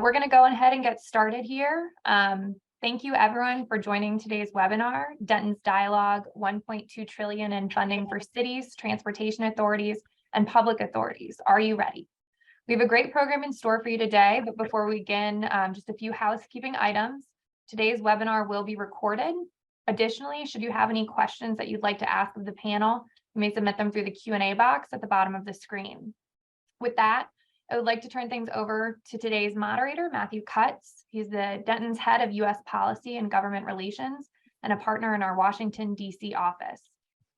We're going to go ahead and get started here. Thank you everyone for joining today's webinar, Denton's Dialogue, 1.2 trillion in funding for cities, transportation authorities, and public authorities. Are you ready? We have a great program in store for you today, but before we begin, just a few housekeeping items. Today's webinar will be recorded. Additionally, should you have any questions that you'd like to ask of the panel, you may submit them through the Q&A box at the bottom of the screen. With that, I would like to turn things over to today's moderator, Matthew Cutts. He's the Denton's head of U.S. policy and government relations and a partner in our Washington, D.C. office.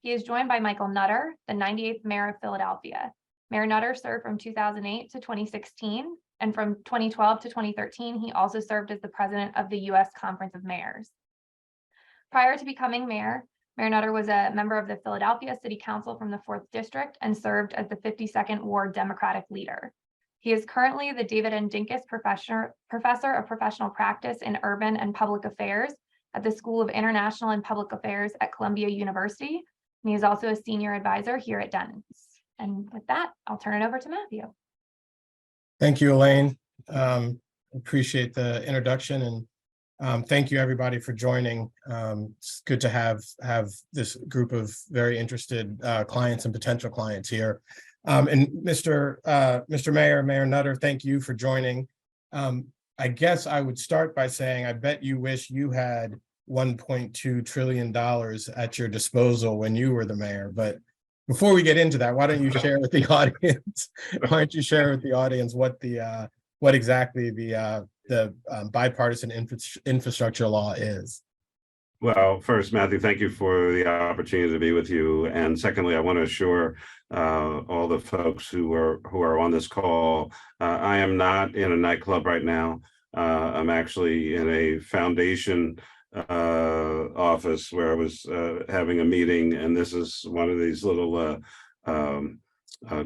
He is joined by Michael Nutter, the 98th mayor of Philadelphia. Mayor Nutter served from 2008 to 2016, and from 2012 to 2013, he also served as the president of the U.S. Conference of Mayors. Prior to becoming mayor, Mayor Nutter was a member of the Philadelphia City Council from the 4th District and served as the 52nd Ward Democratic leader. He is currently the David N. Dinkus Professor of Professional Practice in Urban and Public Affairs at the School of International and Public Affairs at Columbia University. And he is also a senior advisor here at Denton's. And with that, I'll turn it over to Matthew. Thank you, Elaine. Appreciate the introduction, and thank you everybody for joining. It's good to have this group of very interested clients and potential clients here. And Mr. Mayor Nutter, thank you for joining. I guess I would start by saying I bet you wish you had $1.2 trillion at your disposal when you were the mayor. But before we get into that, why don't you share with the audience? Why don't you share with the audience what exactly the bipartisan infrastructure law is? Well, first, Matthew, thank you for the opportunity to be with you. And secondly, I want to assure all the folks who are on this call, I am not in a nightclub right now. I'm actually in a foundation office where I was having a meeting, and this is one of these little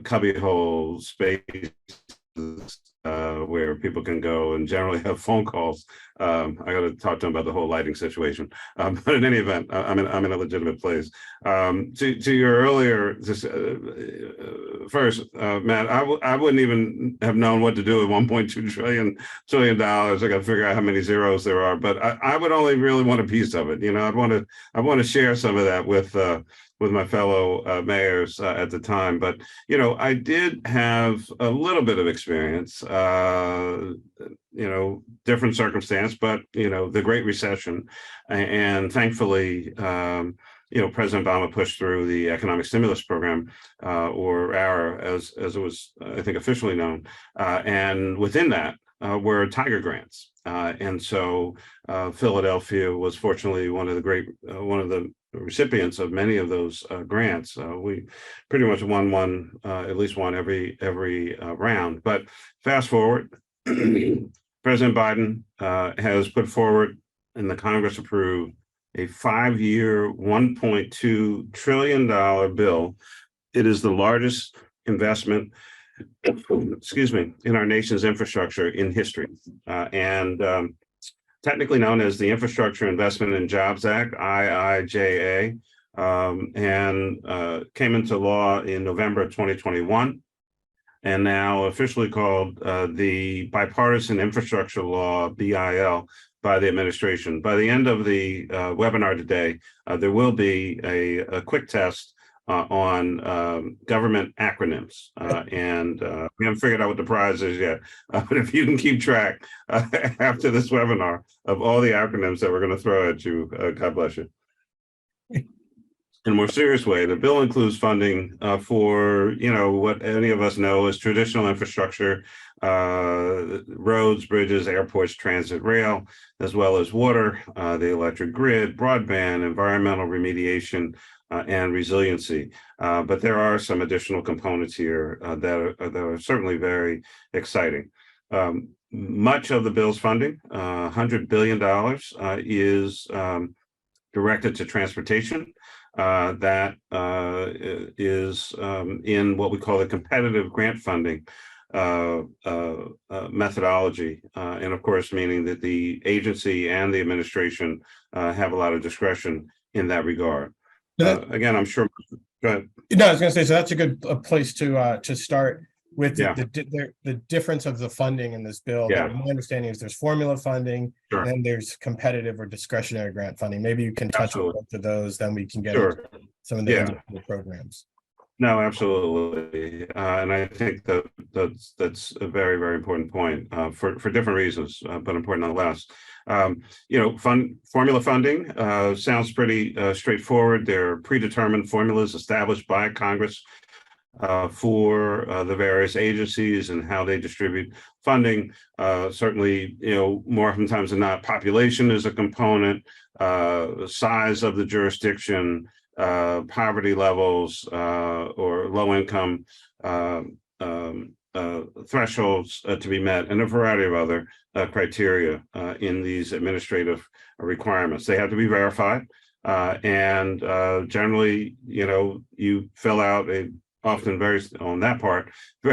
cubbyhole spaces where people can go and generally have phone calls. I got to talk to them about the whole lighting situation. But in any event, I'm in a legitimate place. To your earlier, first, Matt, I wouldn't even have known what to do with $1.2 trillion. I got to figure out how many zeros there are, but I would only really want a piece of it. You know, I want to share some of that with my fellow mayors at the time. But, you know, I did have a little bit of experience, you know, different circumstance, but, you know, the Great Recession. And thankfully, you know, President Obama pushed through the economic stimulus program, or ARRA, as it was, I think, officially known. And within that were Tiger grants. And so Philadelphia was fortunately one of the recipients of many of those grants. We pretty much won at least one every round. But fast forward, President Biden has put forward, and the Congress approved, a 5-year, $1.2 trillion bill. It is the largest investment, excuse me, in our nation's infrastructure in history, and technically known as the Infrastructure Investment and Jobs Act, IIJA, and came into law in November of 2021, and now officially called the Bipartisan Infrastructure Law, BIL, by the administration. By the end of the webinar today, there will be a quick test on government acronyms, and we haven't figured out what the prize is yet, but if you can keep track after this webinar of all the acronyms that we're going to throw at you, God bless you. In a more serious way, the bill includes funding for, you know, what any of us know as traditional infrastructure, roads, bridges, airports, transit, rail, as well as water, the electric grid, broadband, environmental remediation, and resiliency. But there are some additional components here that are certainly very exciting. Much of the bill's funding, $100 billion, is directed to transportation. That is in what we call the competitive grant funding methodology, and of course, meaning that the agency and the administration have a lot of discretion in that regard. Again, I'm sure. Go ahead. No, I was going to say, so that's a good place to start. with Yeah. the difference of the funding in this bill. Yeah. My understanding is there's formula funding, Sure. and then there's competitive or discretionary grant funding. Maybe you can touch on Absolutely. both of those, then we can get Sure. into some of the Yeah. individual programs. No, absolutely. And I think that's a very, very important point for different reasons, but important nonetheless. Formula funding sounds pretty straightforward. There are predetermined formulas established by Congress for the various agencies and how they distribute funding. Certainly, more oftentimes than not, population is a component, size of the jurisdiction, poverty levels or low income thresholds to be met, and a variety of other criteria in these administrative requirements. They have to be verified, and generally, you fill out a often very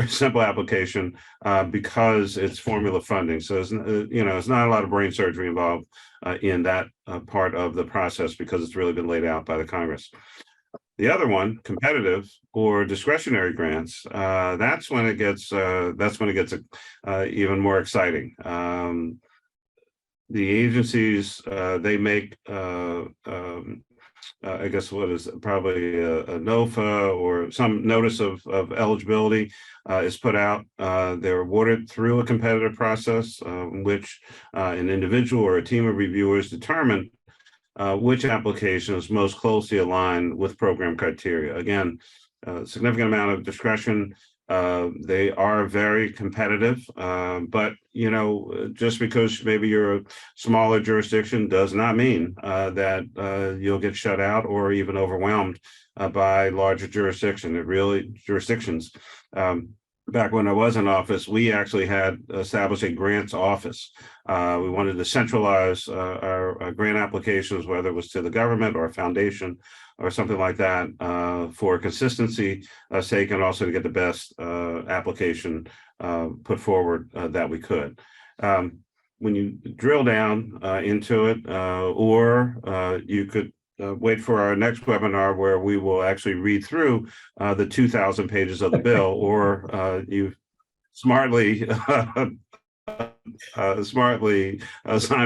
simple application because it's formula funding. So it's not a lot of brain surgery involved in that part of the process because it's really been laid out by the Congress. The other one, competitive or discretionary grants, that's when it gets even more exciting. The agencies they make I guess what is probably a NOFA or some notice of eligibility is put out. They're awarded through a competitive process, which an individual or a team of reviewers determine which application is most closely aligned with program criteria. Again, a significant amount of discretion. They are very competitive, but just because maybe you're a smaller jurisdiction does not mean that you'll get shut out or even overwhelmed by larger jurisdictions. Back when I was in office, we actually had established a grants office. We wanted to centralize our grant applications, whether it was to the government or a foundation or something like that, for consistency sake, and also to get the best application put forward that we could. When you drill down into it, or you could wait for our next webinar where we will actually read through the 2,000 pages of the bill, or you smartly signed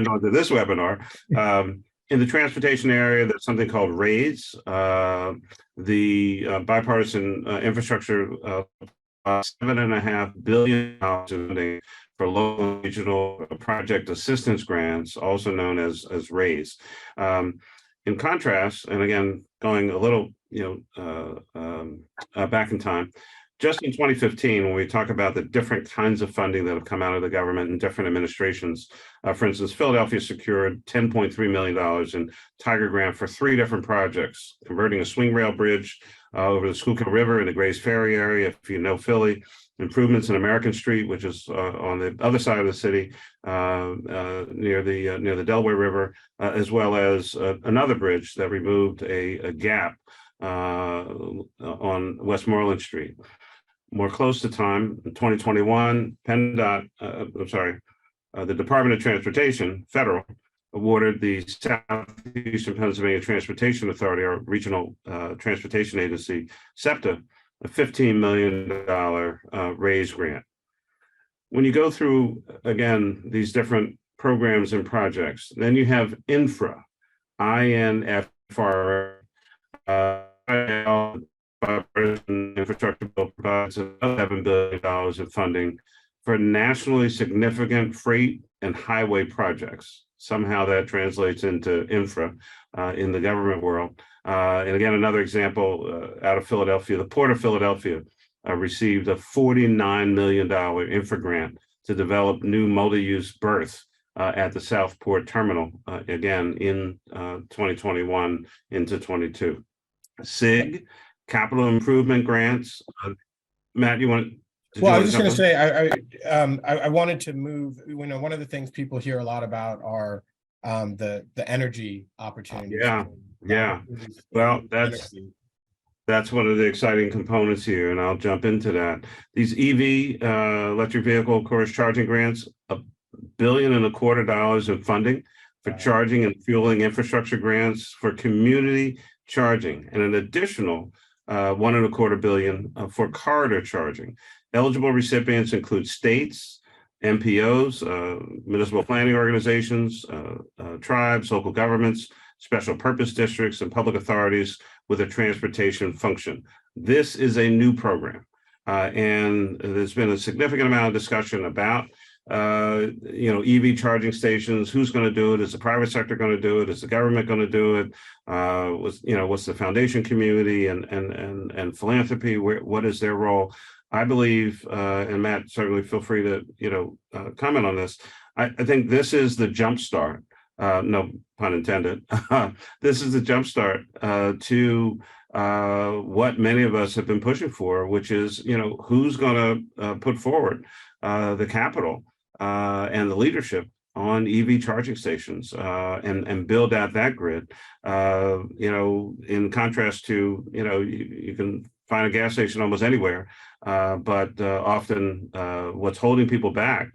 on to this webinar. In the transportation area, there's something called RAISE, the bipartisan infrastructure, $7.5 billion funding for local and regional project assistance grants, also known as RAISE. In contrast, and again, going a little back in time, just in 2015, when we talk about the different kinds of funding that have come out of the government in different administrations, for instance, Philadelphia secured $10.3 million in Tiger Grant for 3 different projects: converting a swing rail bridge over the Schuylkill River in the Grays Ferry area, if you know Philly, improvements in American Street, which is on the other side of the city, near the Delaware River, as well as another bridge that removed a gap on Westmoreland Street. More close to time, in 2021, the Department of Transportation, federal, awarded the Southeastern Pennsylvania Transportation Authority, our regional transportation agency, SEPTA, a $15 million RAISE grant. When you go through, again, these different programs and projects, then you have infra, INFR, infrastructure bill provides $11 billion in funding for nationally significant freight and highway projects. Somehow that translates into infra in the government world. And again, another example out of Philadelphia, the Port of Philadelphia received a $49 million infra grant to develop new multi-use berths at the Southport Terminal, again, in 2021 into 22. SIG, capital improvement grants. Matt, I was just going to say, I wanted to move. One of the things people hear a lot about are the energy opportunities. Yeah. Well, that's one of the exciting components here, and I'll jump into that. These EV electric vehicle, of course, charging grants, $1.25 billion in funding for charging and fueling infrastructure grants for community charging, and an additional $1.25 billion for corridor charging. Eligible recipients include states, MPOs, municipal planning organizations, tribes, local governments, special purpose districts, and public authorities with a transportation function. This is a new program, and there's been a significant amount of discussion about EV charging stations. Who's going to do it? Is the private sector going to do it? Is the government going to do it? What's the foundation community and philanthropy? What is their role? I believe, and Matt, certainly feel free to comment on this. I think this is the jumpstart. No pun intended. This is the jumpstart to what many of us have been pushing for, which is who's going to put forward the capital and the leadership on EV charging stations and build out that grid. In contrast to you can find a gas station almost anywhere, but often what's holding people back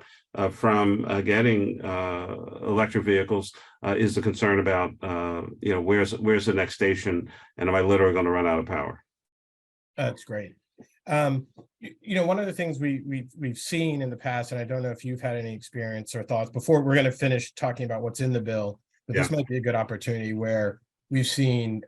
from getting electric vehicles is the concern about where's the next station, and am I literally going to run out of power? That's great. One of the things we've seen in the past, and I don't know if you've had any experience or thoughts before we're going to finish talking about what's in the bill, but this might be a good opportunity where we've seen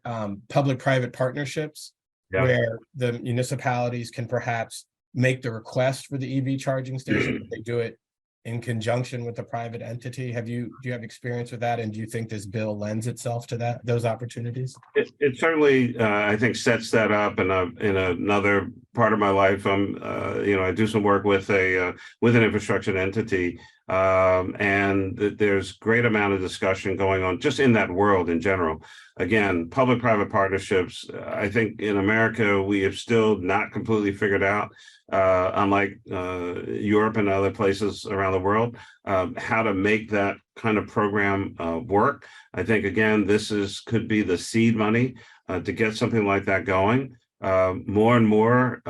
public-private partnerships where the municipalities can perhaps make the request for the EV charging station. They do it in conjunction with the private entity. Do you have experience with that? And do you think this bill lends itself to those opportunities? It certainly, I think, sets that up. And in another part of my life, I do some work with an infrastructure entity, and there's great amount of discussion going on just in that world in general. Again, public-private partnerships. I think in America we have still not completely figured out, unlike Europe and other places around the world, how to make that kind of program work. I think, again, this could be the seed money to get something like that going. More and more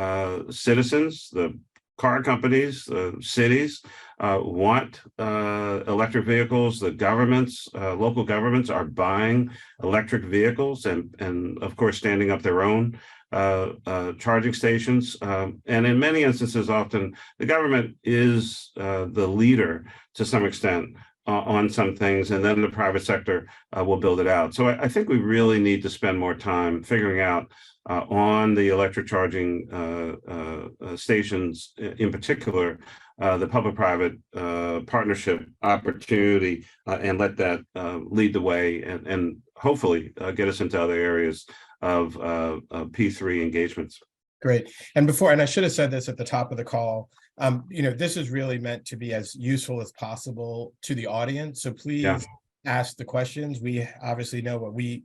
citizens, the car companies, the cities want electric vehicles. The governments, local governments are buying electric vehicles and of course, standing up their own charging stations. And in many instances, often the government is the leader to some extent on some things, and then the private sector will build it out. So I think we really need to spend more time figuring out on the electric charging stations, in particular, the public-private partnership opportunity, and let that lead the way and hopefully get us into other areas of P3 engagements. Great. And I should have said this at the top of the call, this is really meant to be as useful as possible to the audience. So please ask the questions. We obviously know what we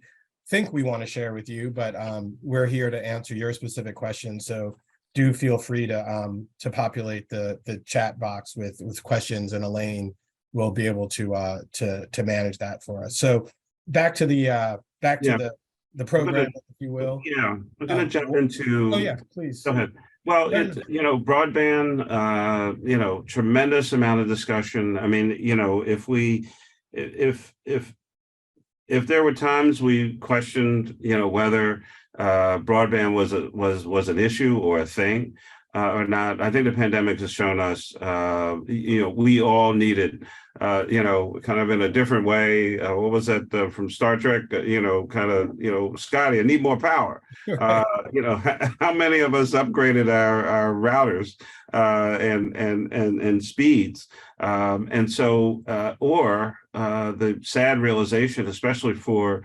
think we want to share with you, but we're here to answer your specific questions. So do feel free to populate the chat box with questions, and Elaine will be able to manage that for us. So back to the program, if you will. Yeah, I'm going to jump into. Oh yeah, please go ahead. Well, broadband, tremendous amount of discussion. I mean, if there were times we questioned, whether broadband was an issue or a thing or not, I think the pandemic has shown us, we all needed, kind of in a different way. What was that from Star Trek? Scotty, I need more power. How many of us upgraded our routers and speeds? And so, the sad realization, especially for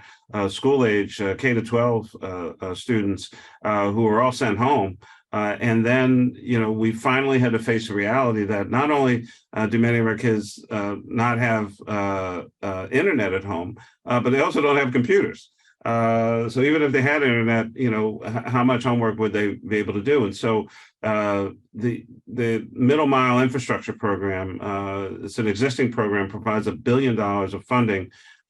school age K-12 students who are all sent home. And then, we finally had to face the reality that not only do many of our kids not have internet at home, but they also don't have computers. So even if they had internet, how much homework would they be able to do? And so the Middle Mile Infrastructure Program, it's an existing program, provides $1 billion of funding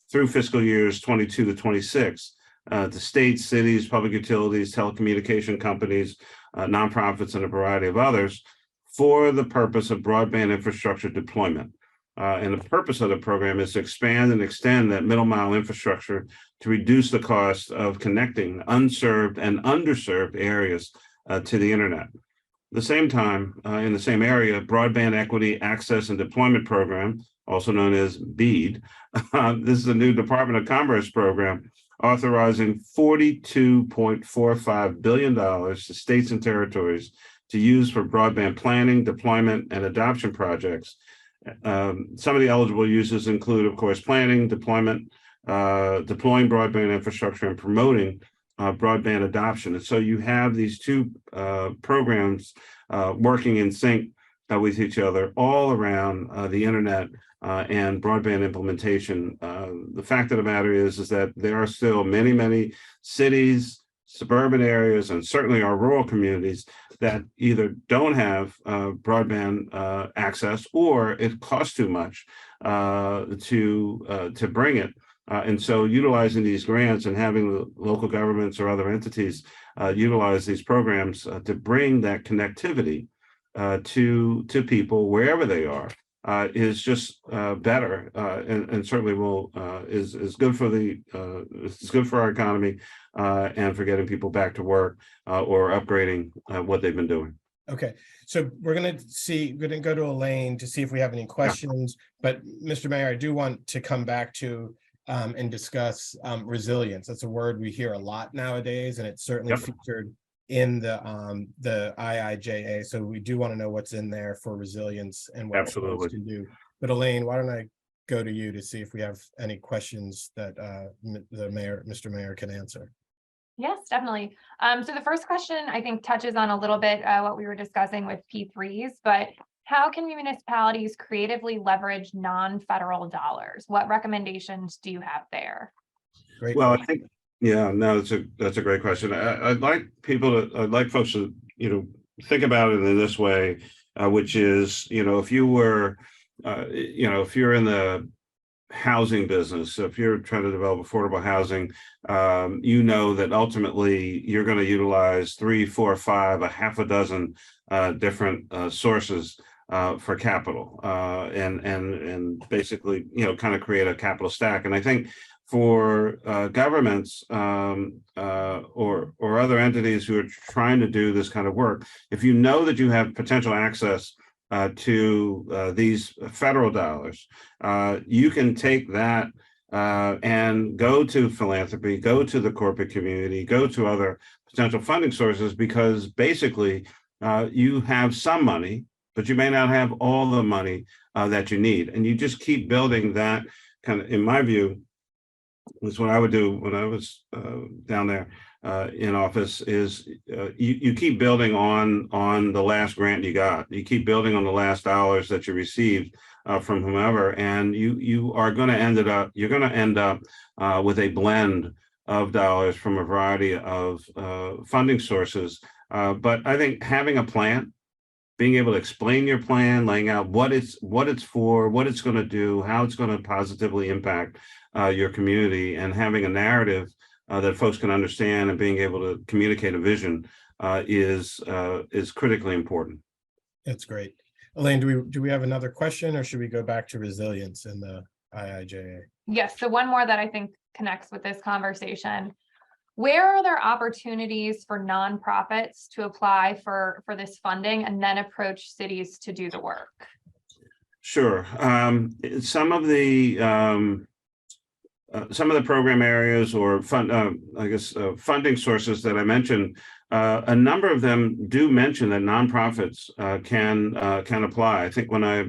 through fiscal years 22 to 26 to states, cities, public utilities, telecommunication companies, nonprofits, and a variety of others for the purpose of broadband infrastructure deployment. And the purpose of the program is to expand and extend that middle mile infrastructure to reduce the cost of connecting unserved and underserved areas to the internet. At the same time, in the same area, Broadband Equity Access and Deployment Program, also known as BEAD, this is a new Department of Commerce program authorizing $42.45 billion to states and territories to use for broadband planning, deployment, and adoption projects. Some of the eligible uses include, of course, planning, deployment, deploying broadband infrastructure, and promoting broadband adoption. And so you have these two programs working in sync with each other all around the internet and broadband implementation. The fact of the matter is that there are still many, many cities, suburban areas, and certainly our rural communities that either don't have broadband access, or it costs too much to bring it. And so utilizing these grants and having the local governments or other entities utilize these programs to bring that connectivity to people wherever they are is just better, and certainly is good for it's good for our economy and for getting people back to work or upgrading what they've been doing. Okay, so we're going to go to Elaine to see if we have any questions. But Mr. Mayor, I do want to come back to and discuss resilience. That's a word we hear a lot nowadays, and it's certainly featured in the IIJA. So we do want to know what's in there for resilience and what folks can do. But Elaine, why don't I go to you to see if we have any questions that Mr. Mayor can answer. Yes, definitely. So the first question I think touches on a little bit what we were discussing with P3s, but how can municipalities creatively leverage non-federal dollars? What recommendations do you have there? Great. Well, I think, yeah, no, that's a great question. I'd like folks to, think about it in this way, which is, if you were, if you're in the housing business, if you're trying to develop affordable housing, that ultimately you're going to utilize 3, 4, 5, a half a dozen different sources for capital, and basically, kind of create a capital stack. And I think for governments or other entities who are trying to do this kind of work, if you know that you have potential access to these federal dollars, you can take that and go to philanthropy, go to the corporate community, go to other potential funding sources, because basically you have some money, but you may not have all the money that you need. And you just keep building that kind of, in my view, is what I would do when I was down there in office, is you keep building on the last grant you got. You keep building on the last dollars that you received from whomever, and you are going to end up with a blend of dollars from a variety of funding sources. But I think having a plan, being able to explain your plan, laying out what it's for, what it's going to do, how it's going to positively impact your community, and having a narrative that folks can understand, and being able to communicate a vision is critically important. That's great. Elaine, do we have another question, or should we go back to resilience in the IIJA? Yes, so one more that I think connects with this conversation. Where are there opportunities for nonprofits to apply for this funding and then approach cities to do the work? Sure. Some of the program areas or funding sources that I mentioned, a number of them do mention that nonprofits can apply. I think when I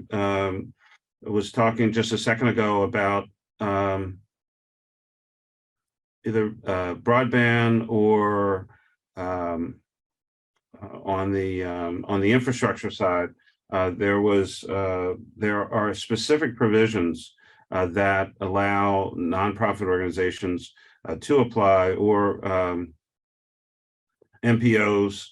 was talking just a second ago about either broadband or on the infrastructure side, there are specific provisions that allow nonprofit organizations to apply, or MPOs,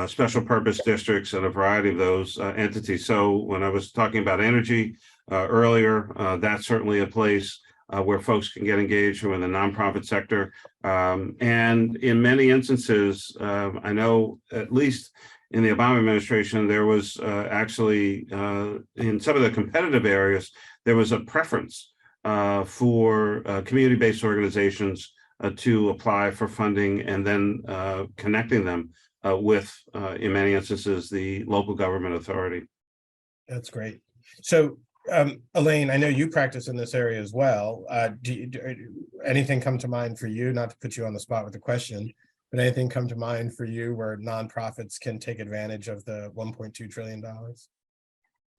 special purpose districts, and a variety of those entities. So when I was talking about energy earlier, that's certainly a place where folks can get engaged who are in the nonprofit sector. And in many instances, I know at least in the Obama administration, there was actually in some of the competitive areas, there was a preference for community-based organizations to apply for funding and then connecting them with, in many instances, the local government authority. That's great. So, Elaine, I know you practice in this area as well. Anything come to mind for you? Not to put you on the spot with a question, but anything come to mind for you where nonprofits can take advantage of the $1.2 trillion?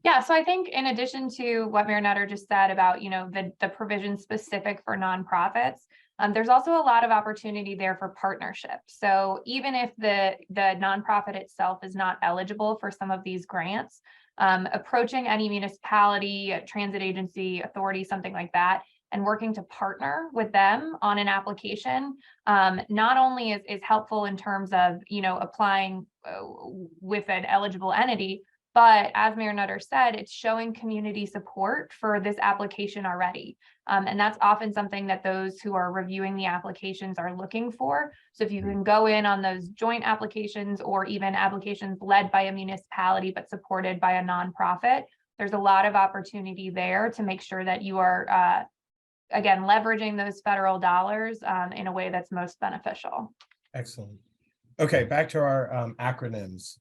Yeah, so I think in addition to what Mayor Nutter just said about, the provision specific for nonprofits, there's also a lot of opportunity there for partnerships. So even if the nonprofit itself is not eligible for some of these grants, approaching any municipality, a transit agency, authority, something like that, and working to partner with them on an application, not only is helpful in terms of, applying with an eligible entity, but as Mayor Nutter said, it's showing community support for this application already. And that's often something that those who are reviewing the applications are looking for. So if you can go in on those joint applications or even applications led by a municipality but supported by a nonprofit, there's a lot of opportunity there to make sure that you are, again, leveraging those federal dollars in a way that's most beneficial. Excellent. Okay, back to our acronyms.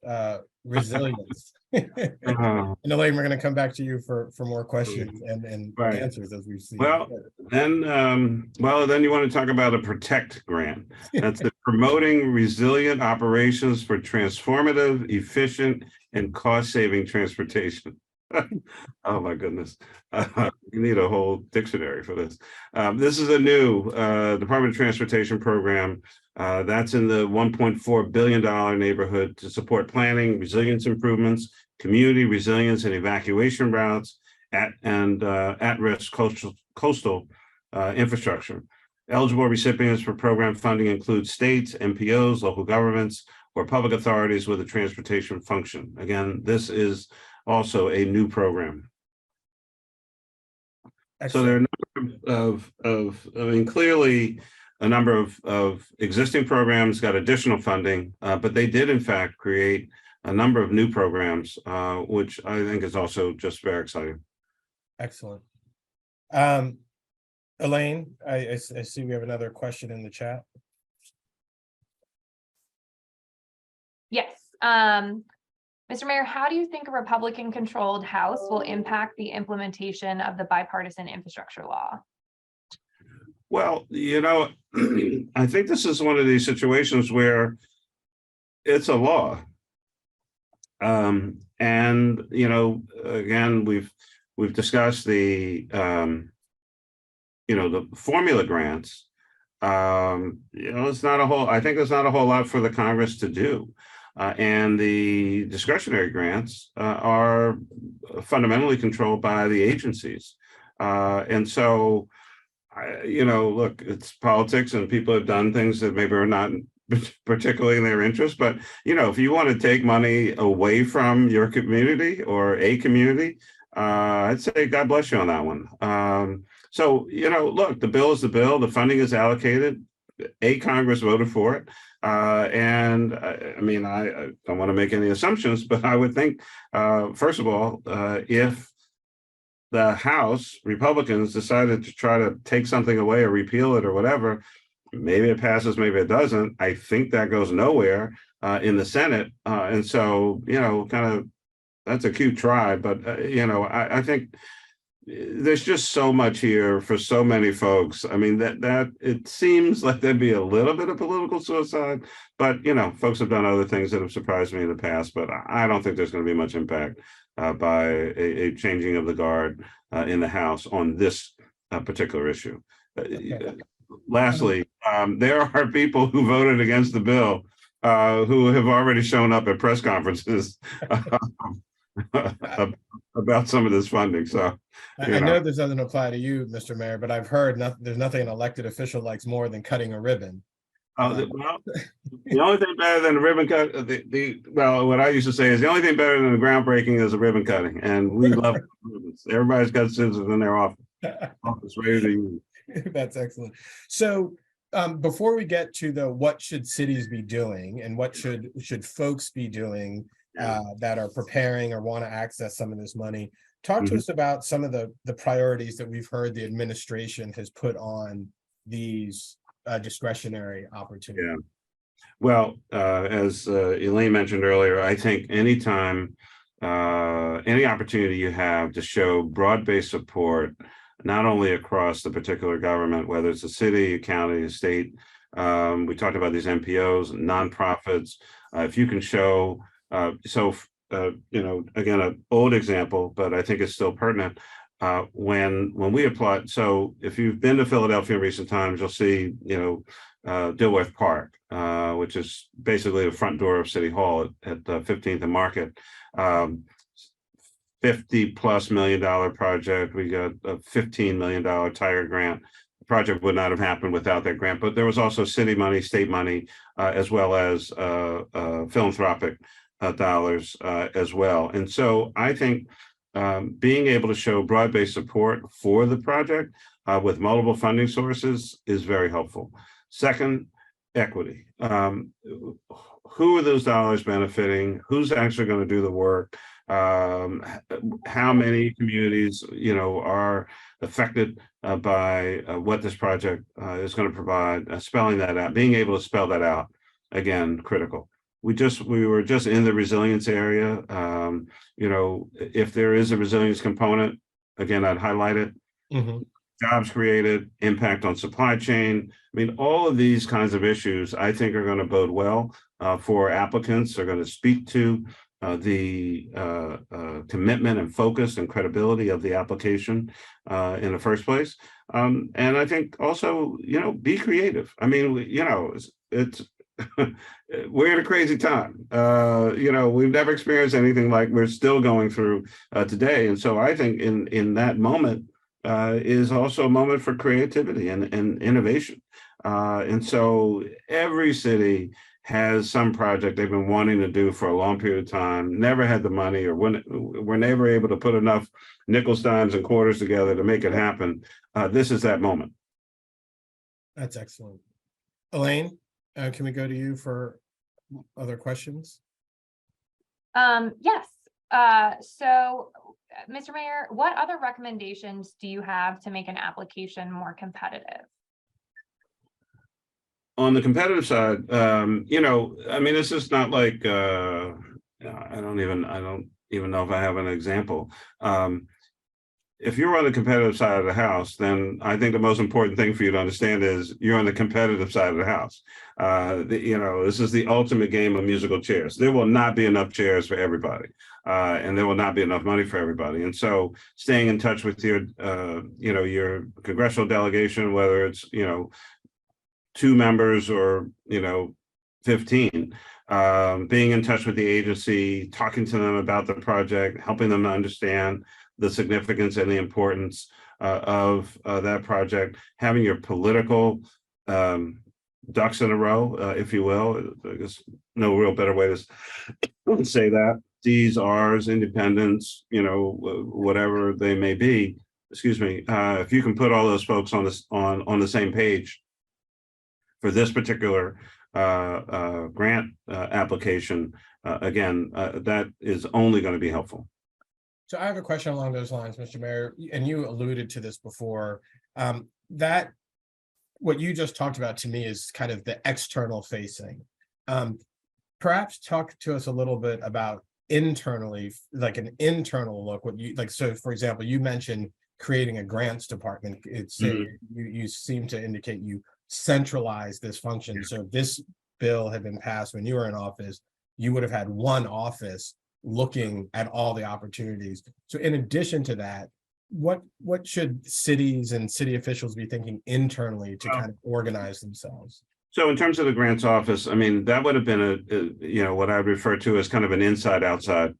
Resilience. And Elaine, we're going to come back to you for more questions and Right. answers as we see. Well, then you want to talk about a PROTECT grant. That's the Promoting Resilient Operations for Transformative, Efficient, and Cost-Saving Transportation. Oh my goodness. You need a whole dictionary for this. This is a new Department of Transportation program that's in the $1.4 billion neighborhood to support planning, resilience improvements, community resilience and evacuation routes at-risk coastal infrastructure. Eligible recipients for program funding include states, MPOs, local governments, or public authorities with a transportation function. Again, this is also a new program. Excellent. So there are a number clearly a number of existing programs got additional funding, but they did in fact create a number of new programs, which I think is also just very exciting. Excellent. Elaine, I see we have another question in the chat. Yes. Mr. Mayor, how do you think a Republican-controlled House will impact the implementation of the bipartisan infrastructure law? Well, I think this is one of these situations where it's a law. And, again, we've discussed the, the formula grants. It's not a whole, I think there's not a whole lot for the Congress to do. And the discretionary grants are fundamentally controlled by the agencies. And so, look, it's politics and people have done things that maybe are not particularly in their interest. But, if you want to take money away from your community or a community, I'd say God bless you on that one. So, look, the bill is the bill. The funding is allocated. Congress voted for it. And I don't want to make any assumptions, but I would think, first of all, if the House Republicans decided to try to take something away or repeal it or whatever, maybe it passes, maybe it doesn't. I think that goes nowhere in the Senate. And so, that's a cute try. But, I think there's just so much here for so many folks. I mean, that it seems like there'd be a little bit of political suicide, but, folks have done other things that have surprised me in the past, but I don't think there's going to be much impact by a changing of the guard in the House on this particular issue. Okay. Lastly, there are people who voted against the bill who have already shown up at press conferences about some of this funding. So I know this doesn't apply to you, Mr. Mayor, but I've heard there's nothing an elected official likes more than cutting a ribbon. Well, the only thing better than a ribbon cut, what I used to say is the only thing better than a groundbreaking is a ribbon cutting, and we love ribbons. Everybody's got scissors in their office ready to use. That's excellent. So, Before we get to the what should cities be doing and what should folks be doing that are preparing or want to access some of this money, talk to Mhm. us about some of the priorities that we've heard the administration has put on these discretionary opportunities. Yeah. Well, as Elaine mentioned earlier, I think anytime, any opportunity you have to show broad-based support, not only across the particular government, whether it's a city, a county, a state, we talked about these NPOs, nonprofits. If you can show, again, an old example, but I think it's still pertinent. When we applied, so if you've been to Philadelphia in recent times, you'll see, Dilworth Park, which is basically the front door of City Hall at 15th and Market. $50+ million project. We got a $15 million Tiger grant. The project would not have happened without that grant, but there was also city money, state money, as well as philanthropic dollars as well. And so I think being able to show broad-based support for the project with multiple funding sources is very helpful. Second, equity. Who are those dollars benefiting? Who's actually going to do the work? How many communities, are affected by what this project is going to provide? Spelling that out, being able to spell that out, again, critical. We were just in the resilience area. If there is a resilience component, again, I'd highlight it. Mm-hmm. Jobs created, impact on supply chain. I mean, all of these kinds of issues, I think, are going to bode well for applicants. They're going to speak to the commitment and focus and credibility of the application in the first place. And I think also, be creative. I mean, it's we're in a crazy time. We've never experienced anything like we're still going through today. And so I think in that moment is also a moment for creativity and innovation. And so every city has some project they've been wanting to do for a long period of time, never had the money or were never able to put enough nickels, dimes, and quarters together to make it happen. This is that moment. That's excellent. Elaine, can we go to you for other questions? Yes. So, Mr. Mayor, what other recommendations do you have to make an application more competitive? On the competitive side, this is not like I don't even know if I have an example. If you're on the competitive side of the house, then I think the most important thing for you to understand is you're on the competitive side of the house. This is the ultimate game of musical chairs. There will not be enough chairs for everybody, and there will not be enough money for everybody. And so, staying in touch with your congressional delegation, whether it's 2 members or 15, being in touch with the agency, talking to them about the project, helping them to understand the significance and the importance of that project, having your political ducks in a row, if you will. There's no real better way to say that. D's, R's, independents, whatever they may be. Excuse me. If you can put all those folks on the same page for this particular grant application, again, that is only going to be helpful. So I have a question along those lines, Mr. Mayor, and you alluded to this before. That what you just talked about to me is kind of the external facing. Perhaps talk to us a little bit about internally, like an internal look. What you like? So, for example, you mentioned creating a grants department. It's you seem to indicate you centralize this function. So if this bill had been passed when you were in office, you would have had one office looking at all the opportunities. So in addition to that, what should cities and city officials be thinking internally to kind of organize themselves? So in terms of the grants office, I mean, that would have been what I would refer to as kind of an inside outside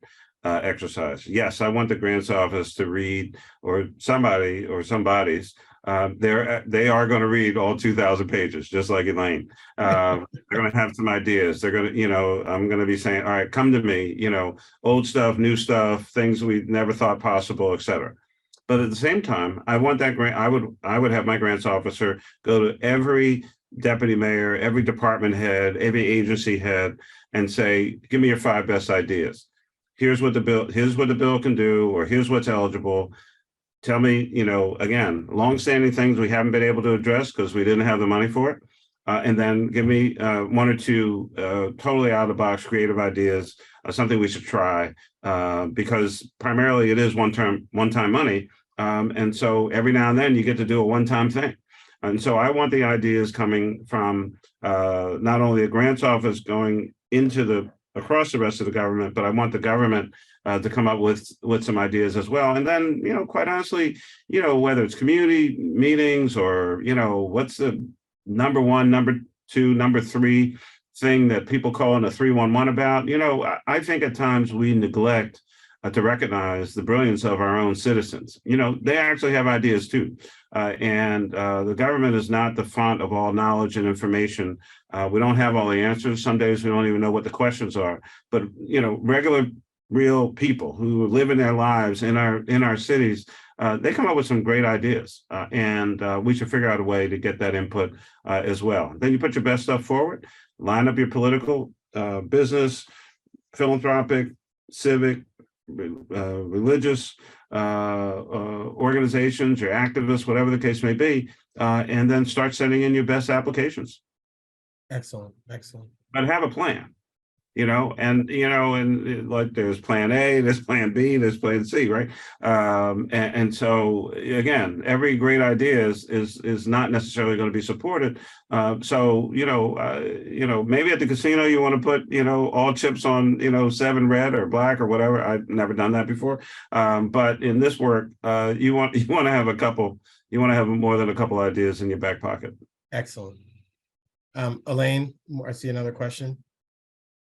exercise. Yes, I want the grants office to read, or somebody or somebody's they are going to read all 2,000 pages, just like Elaine. They're going to have some ideas. They're going to, I'm going to be saying, all right, come to me, old stuff, new stuff, things we never thought possible, et cetera. But at the same time, I want that grant. I would have my grants officer go to every deputy mayor, every department head, every agency head, and say, give me your 5 best ideas. Here's what the bill can do, or here's what's eligible. Tell me, again, longstanding things we haven't been able to address because we didn't have the money for it. And then give me 1 or 2 totally out of the box creative ideas, something we should try, because primarily it is one-time money. And so every now and then you get to do a one-time thing. And so I want the ideas coming from not only the grants office going into across the rest of the government, but I want the government to come up with some ideas as well. And then, quite honestly, whether it's community meetings or, what's the number 1, number 2, number 3 thing that people call in a 311 about, I think at times we neglect to recognize the brilliance of our own citizens. They actually have ideas too. And the government is not the font of all knowledge and information. We don't have all the answers. Some days we don't even know what the questions are. But, regular, real people who live in their lives in our cities, they come up with some great ideas. And we should figure out a way to get that input as well. Then you put your best stuff forward, line up your political, business, philanthropic, civic, religious organizations, your activists, whatever the case may be, and then start sending in your best applications. Excellent. But have a plan, and like there's plan A, there's plan B, there's plan C, right? And so again, every great idea is not necessarily going to be supported. So maybe at the casino you want to put all chips on 7 red or black or whatever. I've never done that before. But in this work, you want to have you want to have more than a couple ideas in your back pocket. Excellent. Elaine, I see another question.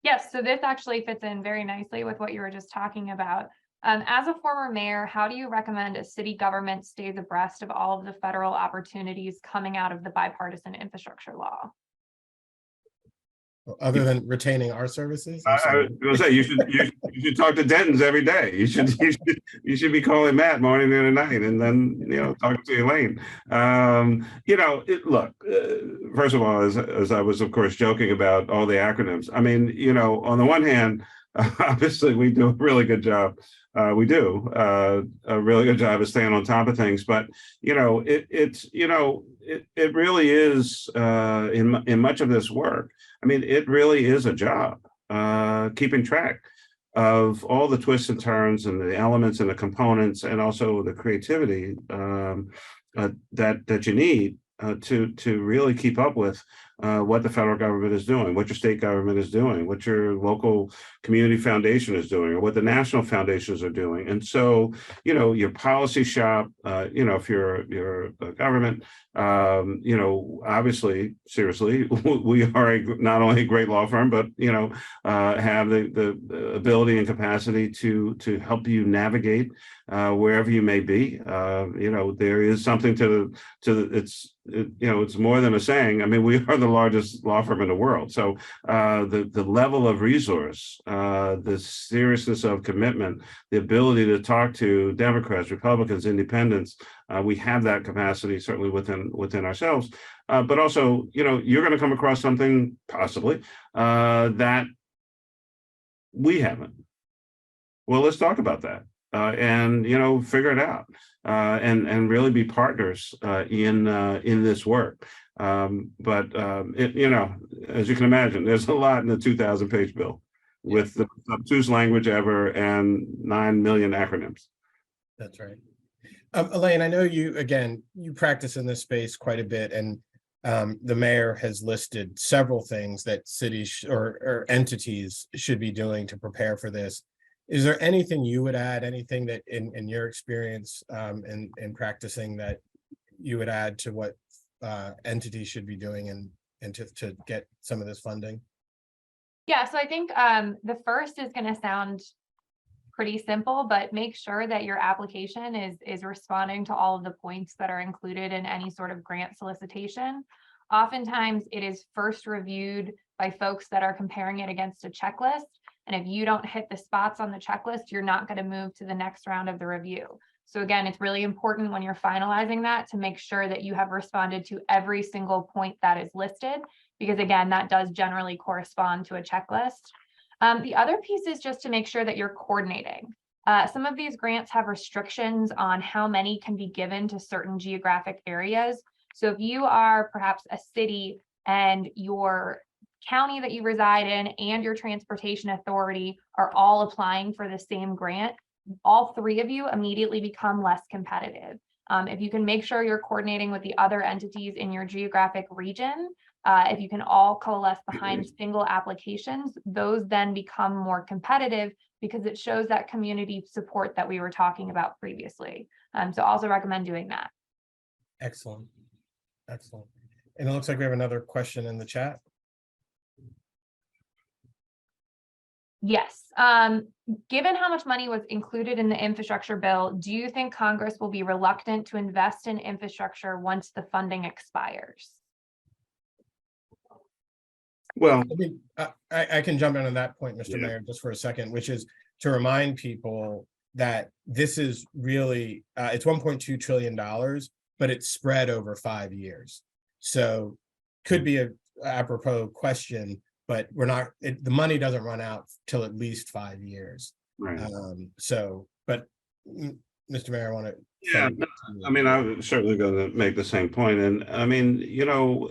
Yes, so this actually fits in very nicely with what you were just talking about. As a former mayor, how do you recommend a city government stays abreast of all of the federal opportunities coming out of the bipartisan infrastructure law? Other than retaining our services? I was going to say you should talk to Denton's every day. You should be calling Matt morning and night, and then talking to Elaine. Look. First of all, as I was of course joking about all the acronyms. I mean, on the one hand, obviously we do a really good job. We do a really good job of staying on top of things, but it really is in much of this work. I mean, it really is a job keeping track of all the twists and turns and the elements and the components, and also the creativity that you need to really keep up with what the federal government is doing, what your state government is doing, what your local community foundation is doing, or what the national foundations are doing. And so, your policy shop, if you're a government, obviously, seriously, we are not only a great law firm, but have the ability and capacity to help you navigate wherever you may be. There is something to it's more than a saying. I mean, we are the largest law firm in the world. So the level of resource, the seriousness of commitment, the ability to talk to Democrats, Republicans, independents, we have that capacity certainly within ourselves. But also, you're going to come across something possibly that we haven't. Well, let's talk about that. And figure it out, and really be partners in this work. But as you can imagine, there's a lot in the 2,000-page bill with the obtuse language ever and 9 million acronyms. That's right. Elaine, I know you practice in this space quite a bit, and the mayor has listed several things that cities or entities should be doing to prepare for this. Is there anything you would add, anything that in your experience in practicing that you would add to what entities should be doing and to get some of this funding? Yeah, so I think the first is going to sound pretty simple, but make sure that your application is responding to all of the points that are included in any sort of grant solicitation. Oftentimes it is first reviewed by folks that are comparing it against a checklist. And if you don't hit the spots on the checklist, you're not going to move to the next round of the review. So again, it's really important when you're finalizing that to make sure that you have responded to every single point that is listed, because again, that does generally correspond to a checklist. The other piece is just to make sure that you're coordinating. Some of these grants have restrictions on how many can be given to certain geographic areas. So if you are perhaps a city and your county that you reside in and your transportation authority are all applying for the same grant, all three of you immediately become less competitive. If you can make sure you're coordinating with the other entities in your geographic region, if you can all coalesce behind single applications, those then become more competitive because it shows that community support that we were talking about previously. So also recommend doing that. Excellent. Excellent. And it looks like we have another question in the chat. Yes. Given how much money was included in the infrastructure bill, do you think Congress will be reluctant to invest in infrastructure once the funding expires? Well, I mean, I can jump in on that point, Mr. Yeah. Mayor, just for a second, which is to remind people that this is really, it's $1.2 trillion, but it's spread over 5 years. So could be a apropos question, but we're not, the money doesn't run out till at least 5 years. right. But Mr. Mayor, I want to. Yeah, no, I mean, I was certainly going to make the same point. And I mean, you know,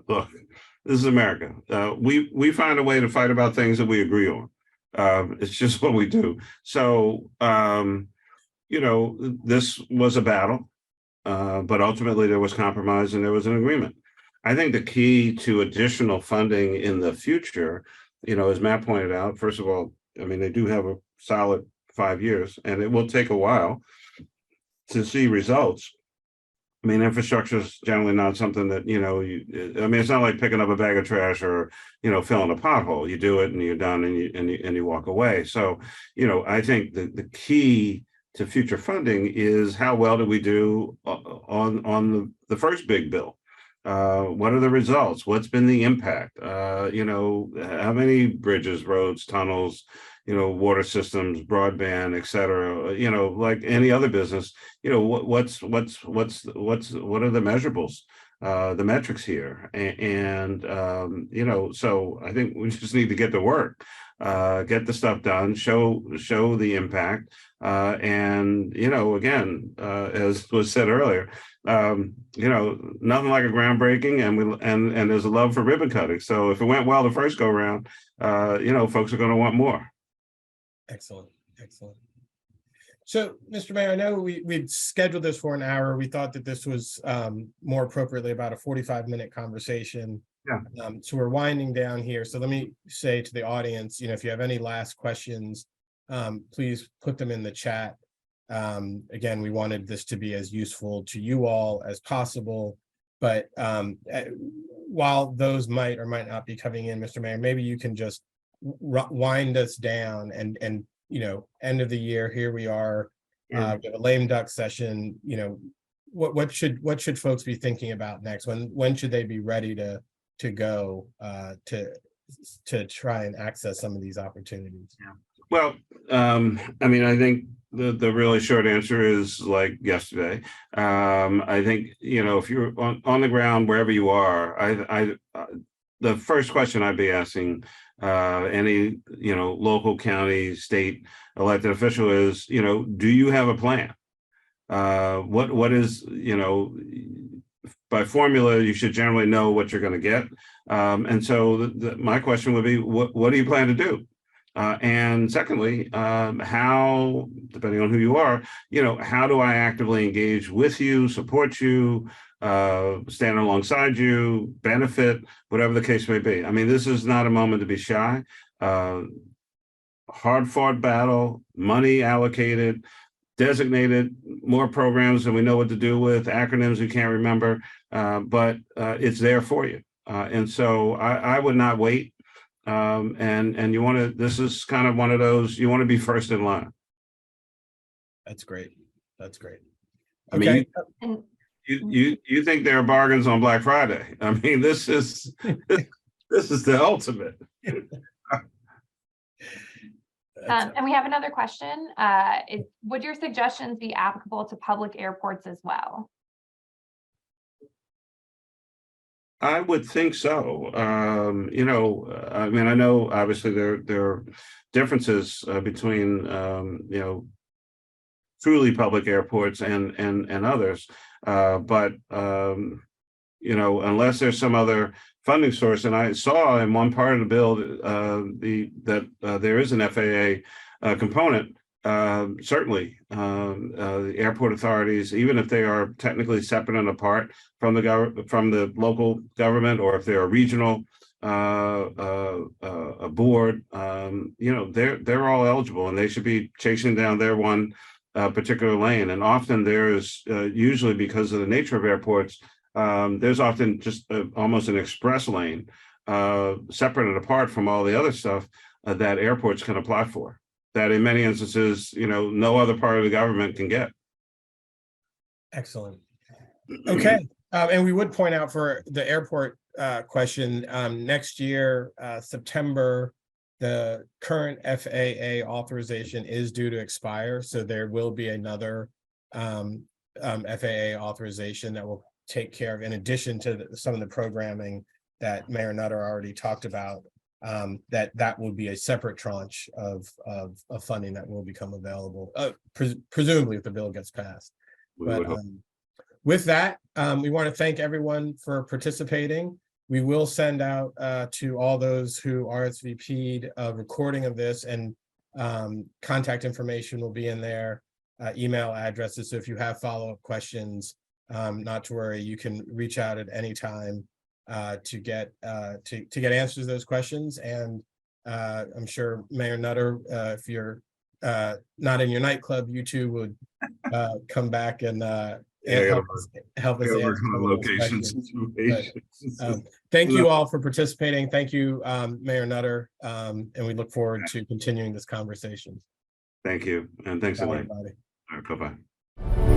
look, this is America. We find a way to fight about things that we agree on. It's just what we do. So, you know, this was a battle, but ultimately there was compromise and there was an agreement. I think the key to additional funding in the future, you know, as Matt pointed out, first of all, I mean, they do have a solid 5 years and it will take a while to see results. I mean, infrastructure is generally not something that, you know, I mean, it's not like picking up a bag of trash or, you know, filling a pothole. You do it and you're done and you walk away. So, you know, I think the key to future funding is how well do we do on the first big bill? What are the results? What's been the impact? You know, how many bridges, roads, tunnels, you know, water systems, broadband, et cetera, you know, like any other business, you know, what are the measurables, the metrics here? And you know, so I think we just need to get to work, get the stuff done, show the impact. And, you know, again, as was said earlier, you know, nothing like a groundbreaking and there's a love for ribbon cutting. So if it went well the first go round, you know, folks are going to want more. Excellent, excellent. So, Mr. Mayor, I know we'd scheduled this for an hour. We thought that this was more appropriately about a 45-minute conversation. Yeah. So we're winding down here. So let me say to the audience, you know, if you have any last questions, please put them in the chat. Again, we wanted this to be as useful to you all as possible. But while those might or might not be coming in, Mr. Mayor, maybe you can just wind us down and you know, end of the year, here we are, we have a lame duck session. You know, what should folks be thinking about next? When should they be ready to go to try and access some of these opportunities? Yeah. Well, I mean, I think the really short answer is like yesterday. I think, you know, if you're on the ground wherever you are, the first question I'd be asking any, you know, local, county, state elected official is, you know, do you have a plan? What is, you know, by formula, you should generally know what you're going to get. And so my question would be, what do you plan to do? And secondly, how, depending on who you are, you know, how do I actively engage with you, support you, stand alongside you, benefit, whatever the case may be. I mean, this is not a moment to be shy. Hard fought battle, money allocated, designated, more programs than we know what to do with, acronyms we can't remember, but it's there for you. And so I would not wait. And you want to, this is kind of one of those, you want to be first in line. That's great. That's great. I mean, And you think there are bargains on Black Friday? I mean, this is the ultimate. And we have another question. Would your suggestions be applicable to public airports as well? I would think so. I mean, I know obviously there are differences between truly public airports and others, but unless there's some other funding source, and I saw in one part of the bill that there is an FAA component. Certainly, the airport authorities, even if they are technically separate and apart from the local government, or if they're a regional a board, they're all eligible, and they should be chasing down their one particular lane. And often there's usually, because of the nature of airports, there's often just almost an express lane separate and apart from all the other stuff that airports can apply for, that in many instances, no other part of the government can get. Excellent. Okay. And we would point out for the airport question, next year, September, the current FAA authorization is due to expire. So there will be another FAA authorization that will take care of, in addition to some of the programming that Mayor Nutter already talked about, that will be a separate tranche of funding that will become available, presumably if the bill gets passed. But with that, we want to thank everyone for participating. We will send out to all those who RSVP'd a recording of this, and contact information will be in there, email addresses. So if you have follow-up questions, not to worry, you can reach out at any time to get answers to those questions. And I'm sure Mayor Nutter, if you're not in your nightclub, you too would come back and help us answer some of those questions. But, thank you all for participating. Thank you, Mayor Nutter, and we look forward to continuing this conversation. Thank you, and thanks, Bye, Elaine. everybody. All right, bye-bye.